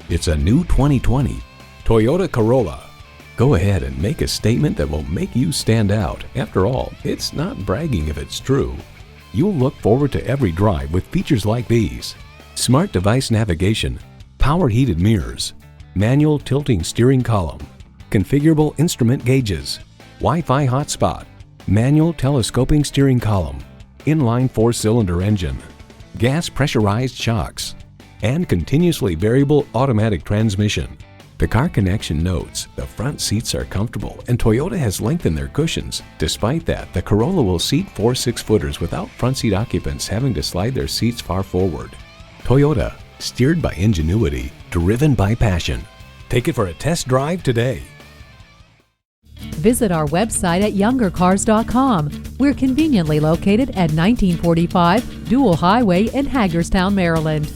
It's a new 2020 Toyota Corolla. Go ahead and make a statement that will make you stand out. After all, it's not bragging if it's true. You'll look forward to every drive with features like these: smart device navigation, power heated mirrors, manual tilting steering column, configurable instrument gauges, Wi-Fi hotspot, manual telescoping steering column, inline 4-cylinder engine, gas pressurized shocks, and continuously variable automatic transmission. The Car Connection notes the front seats are comfortable and Toyota has lengthened their cushions. Despite that, the Corolla will seat 4 6-footers without front seat occupants having to slide their seats far forward. Toyota, steered by ingenuity, driven by passion. Take it for a test drive today. Visit our website at youngercars.com. We're conveniently located at 1945 Dual Highway in Hagerstown, Maryland.